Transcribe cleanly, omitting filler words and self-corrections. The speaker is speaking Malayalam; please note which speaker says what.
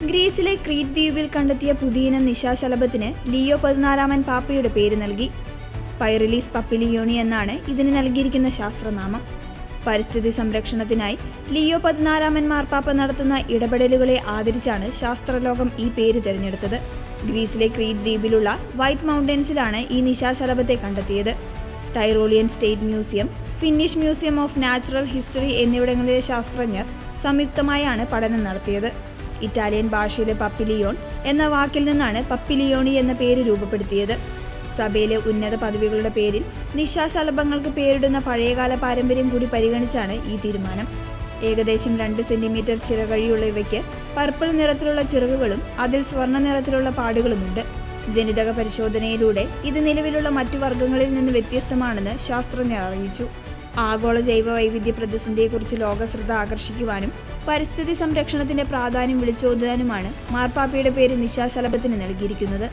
Speaker 1: ഗ്രീസിലെ ക്രീറ്റ് ദ്വീപിൽ കണ്ടെത്തിയ പുതിയിനം നിശാശലഭത്തിന് ലിയോ 14 പാപ്പയുടെ പേര് നൽകി. പൈറിലീസ് പപ്പിലിയോണി എന്നാണ് ഇതിന് നൽകിയിരിക്കുന്ന ശാസ്ത്രനാമം. പരിസ്ഥിതി സംരക്ഷണത്തിനായി ലിയോ 14 മാർപ്പാപ്പ നടത്തുന്ന ഇടപെടലുകളെ ആദരിച്ചാണ് ശാസ്ത്രലോകം ഈ പേര് തിരഞ്ഞെടുത്തത്. ഗ്രീസിലെ ക്രീറ്റ് ദ്വീപിലുള്ള വൈറ്റ് മൗണ്ടൻസിലാണ് ഈ നിശാശലഭത്തെ കണ്ടെത്തിയത്. Tyrolean state museum, Finnish museum of natural history എന്നിവിടങ്ങളിലെ ശാസ്ത്രജ്ഞർ സംയുക്തമായാണ് പഠനം നടത്തിയത്. ഇറ്റാലിയൻ ഭാഷയിലെ പപ്പിലിയോൺ എന്ന വാക്കിൽ നിന്നാണ് പപ്പിലിയോണി എന്ന പേര് രൂപപ്പെടുത്തിയത്. സഭയിലെ ഉന്നത പദവികളുടെ പേരിൽ നിശാശലഭങ്ങൾക്ക് പേരിടുന്ന പഴയകാല പാരമ്പര്യം കൂടി പരിഗണിച്ചാണ് ഈ തീരുമാനം. ഏകദേശം 2 സെന്റിമീറ്റർ ചിറകഴിയുള്ള ഇവയ്ക്ക് പർപ്പിൾ നിറത്തിലുള്ള ചിറകുകളും അതിൽ സ്വർണ്ണ നിറത്തിലുള്ള പാടുകളുമുണ്ട്. ജനിതക പരിശോധനയിലൂടെ ഇത് നിലവിലുള്ള മറ്റു വർഗ്ഗങ്ങളിൽ നിന്ന് വ്യത്യസ്തമാണെന്ന് ശാസ്ത്രജ്ഞർ അറിയിച്ചു. ആഗോള ജൈവ വൈവിധ്യ പ്രതിസന്ധിയെക്കുറിച്ച് ലോകശ്രദ്ധ ആകർഷിക്കുവാനും പരിസ്ഥിതി സംരക്ഷണത്തിന്റെ പ്രാധാന്യം വിളിച്ചോതുവാനുമാണ് മാർപ്പാപ്പയുടെ പേര് നിശാശലഭത്തിന് നൽകിയിരിക്കുന്നത്.